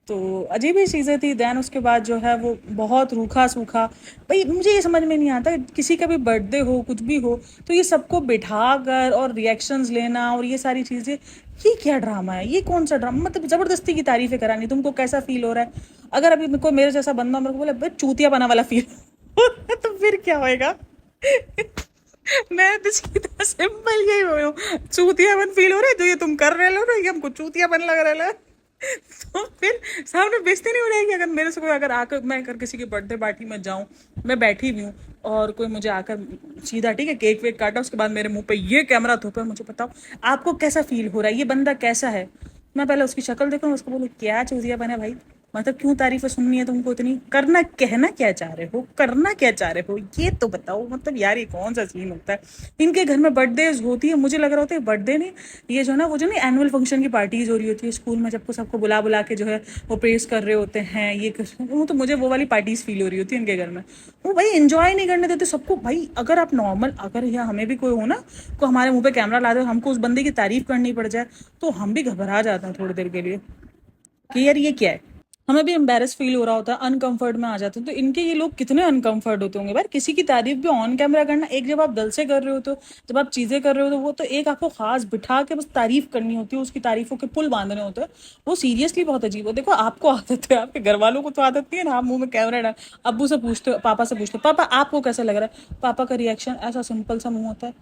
तो अजीब ही चीज़ें थी। दैन उसके बाद जो है वो बहुत रूखा सूखा। भाई मुझे ये समझ में नहीं आता, किसी का भी बर्थडे हो कुछ भी हो तो ये सबको बिठा कर और रिएक्शंस लेना और ये सारी चीज़ें, ये क्या ड्रामा है? ये कौन सा ड्रामा? मतलब ज़बरदस्ती की तारीफें करानी। तुमको कैसा फील हो रहा है? अगर अभी कोई मेरे जैसा बंदा मेरे को बोले भाई चूतिया बना वाला फील तो फिर क्या होएगा? मैं तो सीधा सिंपल यही बोलूं, चूतियापन फील हो रहा है जो ये तुम कर रहे हो ना, ये हमको चूतियापन लग रहा है। तो फिर सामने बेइज्जती नहीं हो रहेगी? अगर मेरे से कोई अगर आकर, मैं अगर किसी की बर्थडे पार्टी में जाऊं, मैं बैठी भी हूँ और कोई मुझे आकर सीधा ठीक है केक वेक काटा, उसके बाद मेरे मुंह पे ये कैमरा थोपे, मुझे बताओ आपको कैसा फील हो रहा है, ये बंदा कैसा है? मैं पहले उसकी शक्ल देखूँ, उसको बोलूँ क्या चूतिया बने भाई, मतलब क्यों तारीफें सुननी है तुमको इतनी? करना कहना क्या चाह रहे हो, करना क्या चाह रहे हो, ये तो बताओ। मतलब यार ये कौन सा सीन होता है? इनके घर में बर्थडे होती है, मुझे लग रहा होता है बर्थडे नहीं, ये जो ना वो जो नहीं एनुअल फंक्शन की पार्टीज हो रही होती है स्कूल में, जब को सबको बुला बुला के जो है वो प्रेस कर रहे होते हैं, ये वो तो मुझे वो वाली पार्टीज फील हो रही होती है इनके घर में। वो भाई एंजॉय नहीं करने देते सबको। भाई अगर आप नॉर्मल, अगर यहाँ हमें भी कोई हो ना, को हमारे मुंह पे कैमरा ला दे, हमको उस बंदे की तारीफ करनी पड़ जाए, तो हम भी घबरा जाते हैं थोड़ी देर के लिए कि यार ये क्या है। हमें भी एम्बेरस फील हो रहा होता है, अनकंफर्ट में आ जाते हैं। तो इनके ये लोग कितने अनकंफर्ट होते होंगे यार। किसी की तारीफ भी ऑन कैमरा करना, एक जब आप दिल से कर रहे हो, तो जब आप चीजें कर रहे हो तो वो तो एक आपको खास बिठा के बस तारीफ करनी होती है, उसकी तारीफों के पुल बांधने होते हैं। वो सीरियसली बहुत अजीब हो। देखो आपको आदत है, आपके घर वालों को तो आदत नहीं है ना, आप मुंह में कैमरा डाल, अब्बू से पूछते हो, पापा से पूछते हो, पापा आपको कैसा लग रहा है? पापा का रिएक्शन ऐसा सिंपल सा मुंह होता है,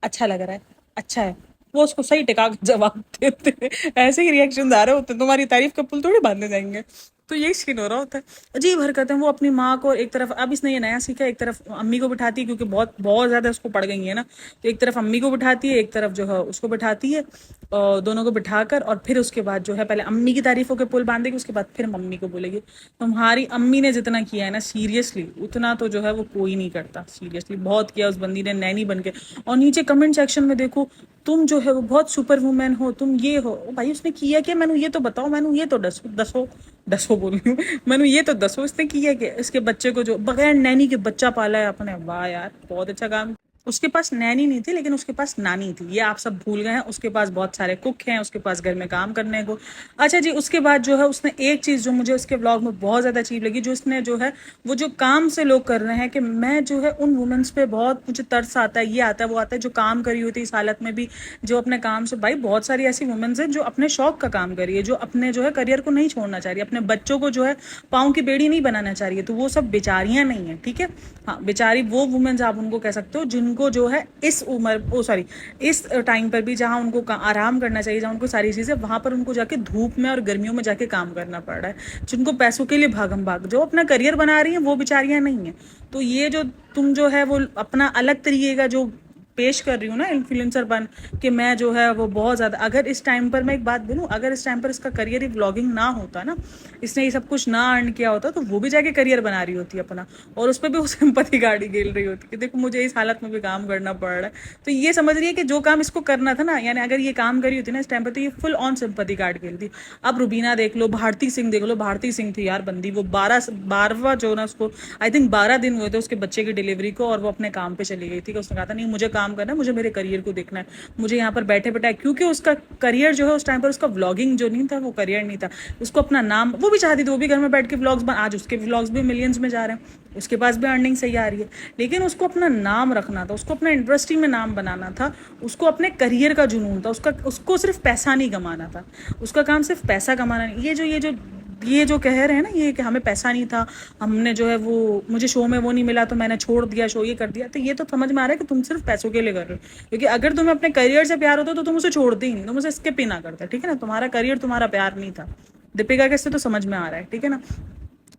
अच्छा लग रहा है, अच्छा है। वो उसको सही टिका के जवाब देते हैं। ऐसे ही रिएक्शन आ रहे होते हैं, तुम्हारी तारीफ का पुल थोड़ी बांधने जाएंगे। तो यही सीन हो रहा होता है। अजीब हरकत है। वो अपनी माँ को एक तरफ, अब इसने ये नया सीखा, एक तरफ अम्मी को बिठाती है, क्योंकि बहुत बहुत ज्यादा उसको पड़ गई है ना, तो एक तरफ अम्मी को बिठाती है, एक तरफ जो है उसको बिठाती है, और दोनों को बिठाकर और फिर उसके बाद जो है पहले अम्मी की तारीफों के पुल बांधेगी, उसके बाद फिर मम्मी को बोलेगी तुम्हारी अम्मी ने जितना किया है ना सीरियसली उतना तो जो है वो कोई नहीं करता। सीरियसली बहुत किया उस बंदी ने नैनी बन के। और नीचे कमेंट सेक्शन में देखो, तुम जो है वो बहुत सुपर वुमेन हो, तुम ये हो। भाई उसने किया क्या? मैंने ये तो बताओ, मैंने ये तो दसो दसो दसो बोल रही हूँ, मैंने ये तो दसो इसने किया क्या? इसके बच्चे को जो बगैर नैनी के बच्चा पाला है अपने, वाह यार बहुत अच्छा काम। उसके पास नैनी नहीं थी लेकिन उसके पास नानी थी, ये आप सब भूल गए हैं। उसके पास बहुत सारे कुक हैं, उसके पास घर में काम करने को। अच्छा जी, उसके बाद जो है उसने एक चीज़ जो मुझे उसके ब्लॉग में बहुत ज़्यादा अजीब लगी, जो उसने जो है वो जो काम से लोग कर रहे हैं, कि मैं जो है उन वुमेन्स पे बहुत मुझे तरस आता है, ये आता है वो आता है, जो काम करी होती है इस हालत में भी, जो अपने काम से, भाई बहुत सारी ऐसी वुमेन्स हैं जो अपने शौक का काम करी है, जो अपने जो है करियर को नहीं छोड़ना चाह रही, अपने बच्चों को जो है पाँव की बेड़ी नहीं बनाना चाह रही है, तो वो सब बेचारियां नहीं है, ठीक है। हाँ बेचारी वो वुमेन्स आप उनको कह सकते हो जिनको जो है इस उम्र, ओ सॉरी, इस टाइम पर भी जहाँ उनको आराम करना चाहिए, जहाँ उनको सारी चीज़ें, वहाँ पर उनको जाके धूप में और गर्मियों में जाके काम करना पड़ रहा है, जिनको पैसों के लिए भागम भाग, जो अपना करियर बना रही हैं वो बेचारियां नहीं है। तो ये जो तुम जो है वो अपना अलग तरीके का जो पेश कर रही हूँ ना इन्फ्लुएंसर बन कि मैं जो है वो बहुत ज़्यादा, अगर इस टाइम पर मैं एक बात बोलूँ, अगर इस टाइम पर इसका करियर ही व्लॉगिंग ना होता ना, इसने ये सब कुछ ना अर्न किया होता, तो वो भी जाके करियर बना रही होती अपना, और उस पर भी वो सिंपैथी गाड़ी खेल रही होती कि देखो मुझे इस हालत में भी काम करना पड़ रहा है। तो ये समझ रही है कि जो काम इसको करना था ना, यानी अगर ये काम करी होती ना इस टाइम पर, तो ये फुल ऑन सिंपैथी कार्ड खेलती। अब रुबीना देख लो, भारती सिंह देख लो, भारती सिंह थी यार बंदी, वो 12वां जो ना, उसको आई थिंक 12 दिन हुए थे उसके बच्चे की डिलीवरी को, और वो अपने काम पे चली गई थी। कि उसने कहा था नहीं मुझे काम करना है, मुझे मेरे करियर को देखना है, मुझे यहाँ पर बैठे बैठे, क्योंकि उसका करियर जो है उस टाइम पर, उसका व्लॉगिंग जो नहीं था वो करियर नहीं था, उसको अपना नाम, वो भी चाहती थी, वो भी घर में बैठ के व्लॉग्स, आज उसके व्लॉग्स भी मिलियंस में जा रहे हैं, उसके पास भी अर्निंग सही आ रही है, लेकिन उसको अपना नाम रखना था, उसको अपना इंडस्ट्री में नाम बनाना था, उसको अपने करियर का जुनून था, उसको सिर्फ पैसा नहीं कमाना था, उसका काम सिर्फ पैसा कमाना नहीं। ये जो कह रहे हैं ना ये कि हमें पैसा नहीं था, हमने जो है वो, मुझे शो में वो नहीं मिला तो मैंने छोड़ दिया शो, ये कर दिया, तो ये तो समझ में आ रहा है कि तुम सिर्फ पैसों के लिए कर रहे हो। क्योंकि अगर तुम्हें अपने करियर से प्यार होता तो तुम उसे छोड़ते ही नहीं, तुम उसे स्किप ही ना करते, ठीक है ना। तुम्हारा करियर तुम्हारा प्यार नहीं था। दीपिका के से तो समझ में आ रहा है, ठीक है ना।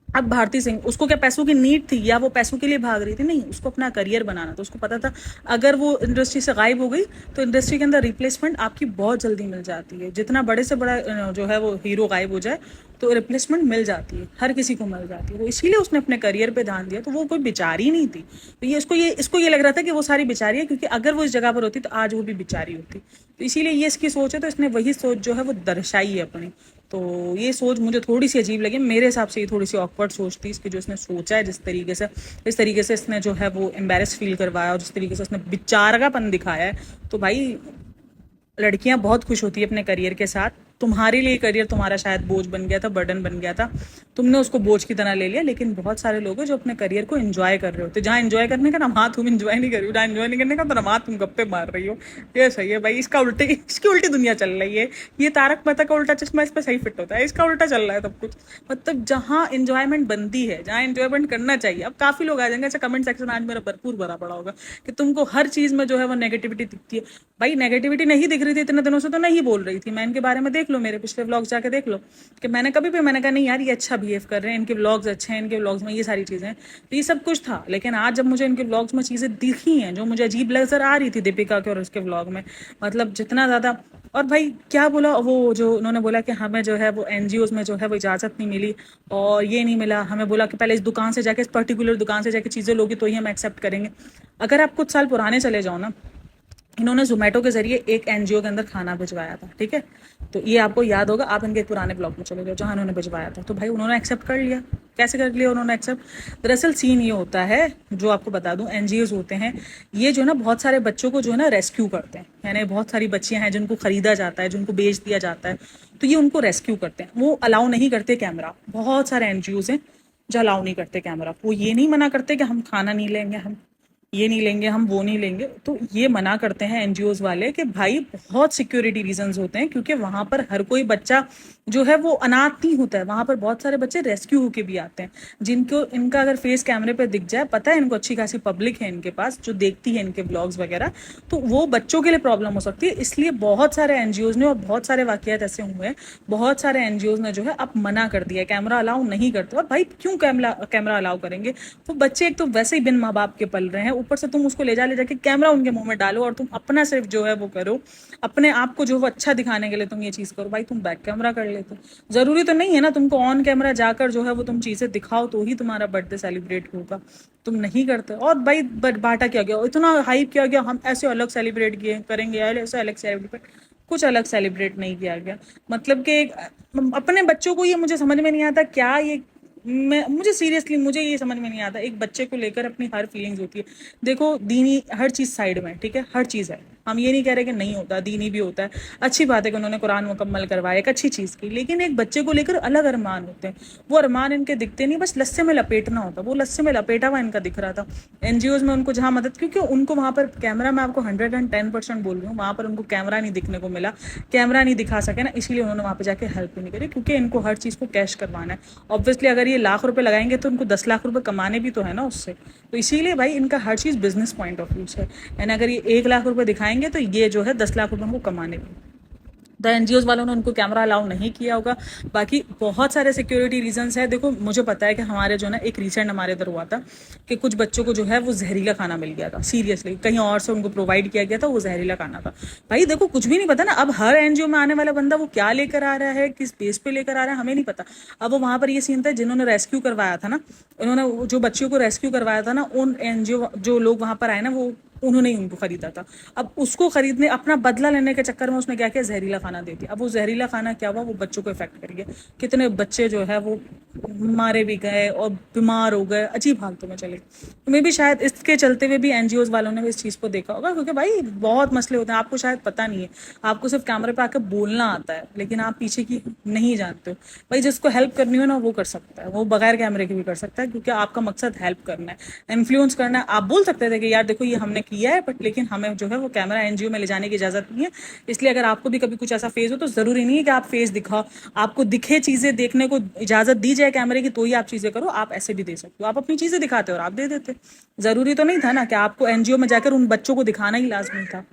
अब भारती सिंह, उसको क्या पैसों की नीड थी या वो पैसों के लिए भाग रही थी? नहीं, उसको अपना करियर बनाना था। उसको पता था अगर वो इंडस्ट्री से गायब हो गई तो इंडस्ट्री के अंदर रिप्लेसमेंट आपकी बहुत जल्दी मिल जाती है। जितना बड़े से बड़ा जो है वो हीरो गायब हो जाए तो रिप्लेसमेंट मिल जाती है, हर किसी को मिल जाती है। तो इसीलिए उसने अपने करियर पे ध्यान दिया। तो वो कोई बेचारी नहीं थी। तो इसको ये लग रहा था कि वो सारी बेचारी है, क्योंकि अगर वो इस जगह पर होती तो आज वो भी बेचारी होती। तो इसीलिए ये इसकी सोच है। तो इसने वही सोच जो है वो दर्शाई है अपनी। तो ये सोच मुझे थोड़ी सी अजीब लगी। मेरे हिसाब से ये थोड़ी सी ऑकवर्ड सोच थी इसकी, जो इसने सोचा है इस तरीके से इसने जो है वो एम्बेरस फील करवाया, और जिस तरीके से इसने बेचारगापन दिखाया है। तो भाई, लड़कियां बहुत खुश होती है अपने करियर के साथ। तुम्हारे लिए करियर तुम्हारा शायद बोझ बन गया था, बर्डन बन गया था, तुमने उसको बोझ की तरह ले लिया। लेकिन बहुत सारे लोग हैं जो अपने करियर को एंजॉय कर रहे होते। जहाँ एंजॉय करने का नाम, हाँ तुम एंजॉय नहीं कर रही हो, जहाँ एंजॉय नहीं करने का तो नाम, हाँ तुम गप्पे मार रही हो। ये सही है भाई, इसकी उल्टी दुनिया चल रही है। ये तारक मेहता का उल्टा चश्मा इस पर सही फिट होता है, इसका उल्टा चल रहा है सब कुछ। मतलब जहाँ एंजॉयमेंट बनती है, जहाँ एंजॉयमेंट करना चाहिए। अब काफी लोग आ जाएंगे, अच्छा कमेंट सेक्शन आज मेरा भरपूर भरा पड़ा होगा कि तुमको हर चीज में जो है वो नेगेटिविटी दिखती है। भाई नेगेटिविटी नहीं दिख रही थी इतने दिनों से तो नहीं बोल रही थी मैं। इनके बारे में देख लो, मेरे पिछले व्लॉग्स जाके देख लो कि मैंने कहा नहीं यार ये अच्छा बिहेव कर रहे हैं, इनके व्लॉग्स अच्छे हैं, इनके व्लॉग्स में ये सारी चीजें हैं। तो ये सब कुछ था। लेकिन आज जब मुझे इनके व्लॉग्स में चीजें दिखी हैं जो मुझे अजीब नजर आ रही थी दीपिका के और उसके व्लॉग में, मतलब जितना ज्यादा। और भाई क्या बोला वो, जो उन्होंने बोला कि हमें जो है वो एनजीओज में जो है वो इजाजत नहीं मिली और ये नहीं मिला। हमें बोला कि पहले इस दुकान से जाके, इस पर्टिकुलर दुकान से जाके चीजें लोगी तो ही हम एक्सेप्ट करेंगे। अगर आप कुछ साल पुराने चले जाओ ना, इन्होंने जोमेटो के जरिए एक एनजीओ के अंदर खाना भिजवाया था, ठीक है। तो ये आपको याद होगा, आप इनके पुराने ब्लॉग में चले जाओ जहाँ इन्होंने भिजवाया था। तो भाई उन्होंने एक्सेप्ट कर लिया। कैसे कर लिया उन्होंने एक्सेप्ट? दरअसल सीन ये होता है, जो आपको बता दूं, एनजीओज होते हैं ये जो ना बहुत सारे बच्चों को जो है ना रेस्क्यू करते हैं। यानी बहुत सारी बच्चियां हैं जिनको खरीदा जाता है, जिनको बेच दिया जाता है, तो ये उनको रेस्क्यू करते हैं। वो अलाउ नहीं करते कैमरा। बहुत सारे एनजीओज हैं जो अलाउ नहीं करते कैमरा। वो ये नहीं मना करते कि हम खाना नहीं लेंगे, हम ये नहीं लेंगे, हम वो नहीं लेंगे। तो ये मना करते हैं एनजीओज वाले कि भाई बहुत सिक्योरिटी रीजंस होते हैं, क्योंकि वहां पर हर कोई बच्चा जो है वो अनाथ नहीं होता है। वहां पर बहुत सारे बच्चे रेस्क्यू होके भी आते हैं, जिनको इनका अगर फेस कैमरे पे दिख जाए, पता है इनको अच्छी खासी पब्लिक है इनके पास जो देखती है इनके ब्लॉग्स वगैरह, तो वो बच्चों के लिए प्रॉब्लम हो सकती है। इसलिए बहुत सारे एनजीओज ने, और बहुत सारे वाकयात ऐसे हुए हैं, बहुत सारे एनजीओज ने जो है अब मना कर दिया, कैमरा अलाउ नहीं करते। और भाई क्यों कैमरा अलाउ करेंगे? वो बच्चे एक तो वैसे ही बिन माँ बाप के पल रहे हैं, ऊपर से तुम उसको ले जाके कैमरा उनके मुंह में डालो और तुम अपना सिर्फ जो है वो करो, अपने आप को जो वो अच्छा दिखाने के लिए तुम ये चीज करो। भाई तुम बैक कैमरा कर लेते, जरूरी तो नहीं है ना तुमको ऑन कैमरा जाकर जो है वो तुम चीजें दिखाओ तो ही तुम्हारा बर्थडे सेलिब्रेट होगा। तुम नहीं करते। और भाई बाटा क्या गया, इतना हाइप किया गया, हम ऐसे अलग सेलिब्रेट किए करेंगे, ऐसे अलग सेलिब्रेट, कुछ अलग सेलिब्रेट नहीं किया गया। मतलब कि अपने बच्चों को, ये मुझे समझ में नहीं आता क्या ये, मुझे सीरियसली मुझे ये समझ में नहीं आता। एक बच्चे को लेकर अपनी हर फीलिंग्स होती है। देखो दीनी हर चीज साइड में, ठीक है, हर चीज है, हम ये नहीं कह रहे कि नहीं होता, दीनी भी होता है। अच्छी बात है कि उन्होंने कुरान मुकम्मल करवाया, एक अच्छी चीज की। लेकिन एक बच्चे को लेकर अलग अरमान होते हैं। वो अरमान इनके दिखते नहीं, बस लस्से में लपेटना होता। वो लस्से में लपेटा हुआ इनका दिख रहा था एनजीओज में। उनको जहां मदद, क्योंकि उनको वहां पर कैमरा, मैं आपको 110% बोल रही हूँ, वहां पर उनको कैमरा नहीं दिखने को मिला, कैमरा नहीं दिखा सके ना, इसीलिए उन्होंने वहां पर जाके हेल्प नहीं करी। क्योंकि इनको हर चीज को कैश करवाना है। ऑब्वियसली अगर ये लाख रुपए लगाएंगे तो उनको 10 लाख रुपए कमाने भी तो है ना उससे। तो इसीलिए भाई इनका हर चीज बिजनेस पॉइंट ऑफ व्यू से है। यानी अगर ये 1 लाख रुपए दिखाएंगे तो ये जो है 10 लाख रुपए हमको कमाने भी। द एनजीओज वालों ने उनको कैमरा अलाउ नहीं किया होगा। बाकी बहुत सारे सिक्योरिटी रीजंस है। देखो मुझे पता है कि हमारे जो ना एक रिसेंट हमारे इधर हुआ था कि कुछ बच्चों को जो है वो जहरीला खाना मिल गया था। सीरियसली कहीं और से उनको प्रोवाइड किया गया था, वो जहरीला खाना था। भाई देखो कुछ भी नहीं पता ना, अब हर एनजीओ में आने वाला बंदा वो क्या लेकर आ रहा है, किस बेस पे लेकर आ रहा है, हमें नहीं पता। अब वो वहां पर ये सीन था, जिन्होंने रेस्क्यू करवाया था ना, उन्होंने जो बच्चियों को रेस्क्यू करवाया था ना, उन एनजीओ जो लोग वहां पर आए ना, वो उन्होंने ही उनको खरीदा था। अब उसको खरीदने, अपना बदला लेने के चक्कर में उसने क्या किया, जहरीला खाना दे दिया। अब वो जहरीला खाना क्या हुआ, वो बच्चों को इफेक्ट कर गया। कितने बच्चे जो है वो मारे भी गए और बीमार हो गए, अजीब हालतों में चले। तो मे भी शायद इसके चलते हुए भी एनजीओज वालों ने इस चीज को देखा होगा। क्योंकि भाई बहुत मसले होते हैं, आपको शायद पता नहीं है, आपको सिर्फ कैमरे पे आकर बोलना आता है, लेकिन आप पीछे की नहीं जानते हो। भाई जिसको हेल्प करनी हो ना वो कर सकता है, वो बगैर कैमरे के भी कर सकता है, क्योंकि आपका मकसद हेल्प करना है, इन्फ्लुएंस करना है। आप बोल सकते थे कि यार देखो ये हमने किया है, बट लेकिन हमें जो है वो कैमरा एनजीओ में ले जाने की इजाजत नहीं है। इसलिए अगर आपको भी कभी कुछ ऐसा फेस हो तो जरूरी नहीं है कि आप फेस दिखाओ, आपको दिखे चीजें देखने को इजाजत दी जाए कैमरे की तो ही आप चीजें करो। आप ऐसे भी दे सकते हो, आप अपनी चीजें दिखाते हो और आप दे देते। जरूरी तो नहीं था ना कि आपको एनजीओ में जाकर उन बच्चों को दिखाना ही लाजमी था।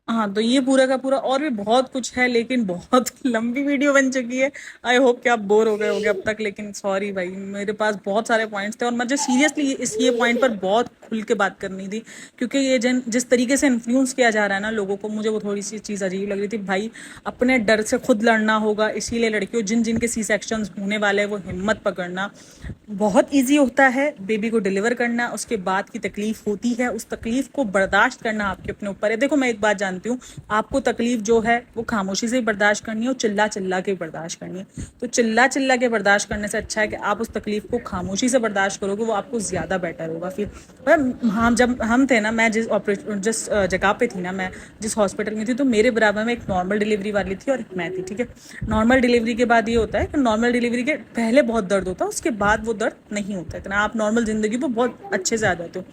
हाँ तो ये पूरा का पूरा, और भी बहुत कुछ है, लेकिन बहुत लंबी वीडियो बन चुकी है। आई होप कि आप बोर हो गए होगे अब तक, लेकिन सॉरी भाई, मेरे पास बहुत सारे पॉइंट्स थे और मुझे सीरियसली इस ये पॉइंट पर बहुत खुल के बात करनी थी, क्योंकि ये जिस तरीके से इन्फ्लुएंस किया जा रहा है ना लोगों को, मुझे वो थोड़ी सी चीज़ अजीब लग रही थी। भाई अपने डर से खुद लड़ना होगा, इसीलिए लड़कियों जिनके सी सेक्शंस होने वाले हैं वो हिम्मत पकड़ना। बहुत ईजी होता है बेबी को डिलीवर करना, उसके बाद की तकलीफ होती है, उस तकलीफ को बर्दाश्त करना आपके अपने ऊपर है। देखो मैं एक बात जानती हूँ, आपको तकलीफ जो है वो खामोशी से बर्दाश्त करनी है और चिल्ला चिल्ला के बर्दाश्त करनी है। तो चिल्ला चिल्ला के बर्दाश्त करने से अच्छा है कि आप उस तकलीफ को खामोशी से बर्दाश्त करोगे, वो आपको ज़्यादा बेटर होगा। फिर हम जब हम थे ना, मैं जिस जगह पे थी ना, मैं जिस हॉस्पिटल में थी, तो मेरे बराबर में एक नॉर्मल डिलीवरी वाली थी और एक मैं थी, ठीक है। नॉर्मल डिलीवरी के बाद ये होता है कि नॉर्मल डिलीवरी के पहले बहुत दर्द होता है, उसके बाद वो दर्द नहीं होता इतना, आप नॉर्मल ज़िंदगी पर बहुत अच्छे से आ जाते हो।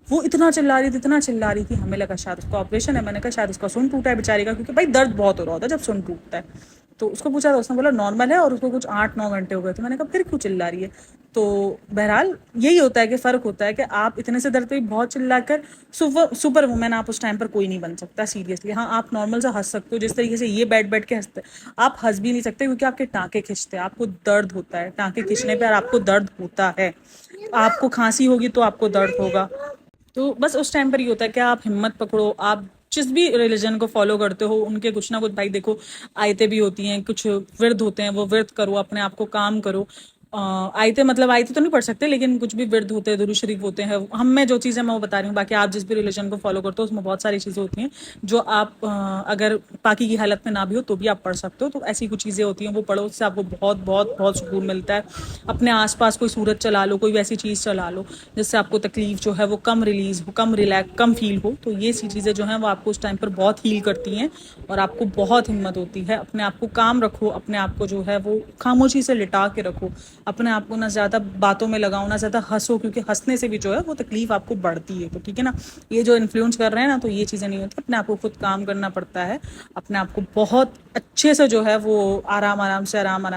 वो इतना चिल्ला रही थी, इतना चिल्ला रही थी, हमें लगा शायद उसका ऑपरेशन है। मैंने कहा शायद उसका सुन टूटा है बेचारी का, क्योंकि भाई दर्द बहुत हो रहा होता है जब सुन टूटता है। तो उसको पूछा, तो उसने बोला नॉर्मल है, और उसको कुछ 8-9 घंटे हो गए थे। मैंने कहा फिर क्यों चिल्ला रही है? तो बहरहाल यही होता है कि फ़र्क होता है कि आप इतने से दर्द पे बहुत चिल्लाकर सुपर वुमेन आप उस टाइम पर कोई नहीं बन सकता सीरियसली। हाँ, आप नॉर्मल से हंस सकते हो, जिस तरीके से ये बैठ के हंसते, आप हंस भी नहीं सकते क्योंकि आपके टाँके खिंचते हैं, आपको दर्द होता है टाँके खींचने पर, आपको दर्द होता है। आपको खांसी होगी तो आपको दर्द होगा। तो बस उस टाइम पर ये होता है कि आप हिम्मत पकड़ो। आप जिस भी रिलीजन को फॉलो करते हो उनके कुछ ना कुछ, भाई देखो आयतें भी होती हैं, कुछ विरध होते हैं, वो विरध करो, अपने आप को काम करो। आयतें मतलब आयतें तो नहीं पढ़ सकते, लेकिन कुछ भी विरध होते हैं, दुरूद शरीफ होते हैं, हम में जो चीज़ें मैं वो बता रही हूँ। बाकी आप जिस भी रिलीजन को फॉलो करते हो उसमें बहुत सारी चीज़ें होती हैं जो आप अगर पाकी की हालत में ना भी हो तो भी आप पढ़ सकते हो। तो ऐसी कुछ चीज़ें होती हैं, वो पढ़ो, उससे आपको बहुत बहुत बहुत सुकून मिलता है। अपने आसपास कोई सूरत चला लो, कोई वैसी चीज़ चला लो जिससे आपको तकलीफ जो है वो कम रिलीज़ हो, कम रिलैक्स, कम फील हो। तो ये सी चीज़ें जो हैं वो आपको उस टाइम पर बहुत हील करती हैं और आपको बहुत हिम्मत होती है। अपने आप को काम रखो, अपने आप को जो है वो खामोशी से लिटा के रखो, अपने आप को ना ज़्यादा बातों में लगाओ, ना ज़्यादा हंसो, क्योंकि हंसने से भी जो है वो तकलीफ आपको बढ़ती है। तो ठीक है ना, ये जो इन्फ्लुएंस कर रहे हैं ना, तो ये चीज़ें नहीं होती। अपने आप को खुद काम करना पड़ता है, अपने आप को बहुत अच्छे से जो है वो आराम आराम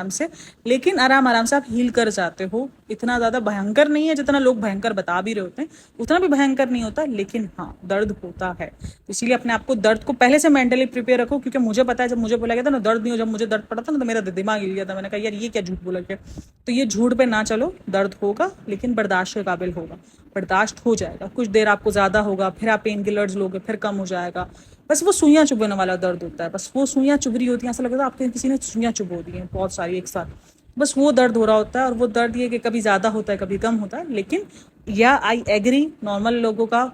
से, लेकिन आराम से आप हील कर जाते हो। इतना ज़्यादा भयंकर नहीं है जितना लोग भयंकर बता भी रहे होते हैं, उतना भी भयंकर नहीं होता, लेकिन हाँ दर्द होता है। इसीलिए अपने आप को दर्द को पहले से मेंटली प्रिपेयर रखो, क्योंकि मुझे पता है जब मुझे बोला गया था ना दर्द नहीं हो, जब मुझे दर्द पड़ा था ना तो मेरा दिमाग हिल गया था। मैंने कहा यार ये क्या झूठ बोला गया। तो ये झूठ पे ना चलो, दर्द होगा लेकिन बर्दाश्त के काबिल होगा, बर्दाश्त हो जाएगा। कुछ देर आपको ज़्यादा होगा, फिर आप पेन किलर्स लोगे, फिर कम हो जाएगा। बस वो सुइयाँ चुभने वाला दर्द होता है, बस वो सुइयाँ चुभ रही होती हैं, ऐसा लगता है आपके किसी ने सुइयाँ चुभो दी हैं बहुत सारी एक साथ, बस वो दर्द हो रहा होता है। और वो दर्द ये कि कभी ज़्यादा होता है कभी कम होता है, लेकिन या आई एग्री, नॉर्मल लोगों का,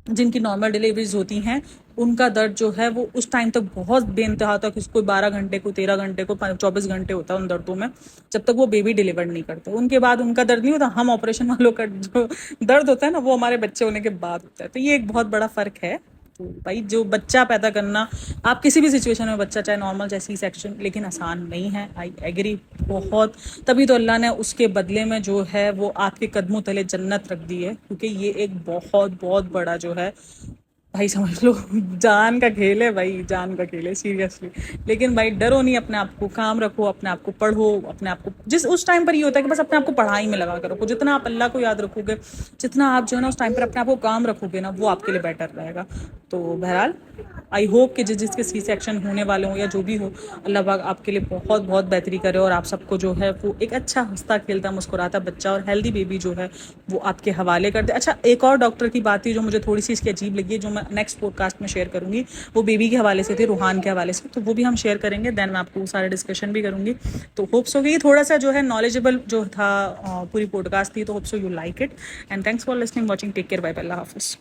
जिनकी नॉर्मल डिलीवरीज होती हैं, उनका दर्द जो है वो उस टाइम तक बहुत बेइंतहा होता है। किसी को 12 घंटे को, 13 घंटे को, 24 घंटे होता है उन दर्दों में, जब तक वो बेबी डिलीवर नहीं करते। उनके बाद उनका दर्द नहीं होता। हम ऑपरेशन वालों का जो दर्द होता है ना वो हमारे बच्चे होने के बाद होता है। तो ये एक बहुत बड़ा फ़र्क है। तो भाई जो बच्चा पैदा करना, आप किसी भी सिचुएशन में बच्चा, चाहे नॉर्मल चाहे सी सेक्शन, लेकिन आसान नहीं है, आई एग्री बहुत। तभी तो अल्लाह ने उसके बदले में जो है वो आपके कदमों तले जन्नत रख दी है, क्योंकि ये एक बहुत बहुत बड़ा जो है भाई समझ लो जान का खेल है, भाई जान का खेल है सीरियसली। लेकिन भाई डरो नहीं, अपने आप को काम रखो, अपने आप को पढ़ो, अपने आप को जिस उस टाइम पर ये होता है कि बस अपने आप को पढ़ाई में लगा कर रखो। जितना आप अल्लाह को याद रखोगे, जितना आप जो है ना उस टाइम पर अपने आप को काम रखोगे ना, वो आपके लिए बेटर रहेगा। तो बहरहाल आई होप कि जिसके सी सेक्शन होने वाले हो या जो भी हो, अल्लाह पाक आपके लिए बहुत बहुत बेहतरी करे और आप सबको जो है वो एक अच्छा हंसता खेलता मुस्कुराता बच्चा और हेल्दी बेबी जो है वो आपके हवाले कर दे। अच्छा, एक और डॉक्टर की बात थी जो मुझे थोड़ी सी इसकी अजीब लगी है, जो मैं नेक्स्ट पॉडकास्ट में शेयर करूंगी, वो बेबी के हवाले से थी, रूहान के हवाले से, तो वो भी हम शेयर करेंगे। देन मैं आपको सारे डिस्कशन भी करूंगी। तो होप्स हो गई थोड़ा सा जो है नॉलेजेबल जो था पूरी पॉडकास्ट थी। तो hopes you like it and thanks for listening, watching, take care, bye bye, अल्लाह हाफिज़।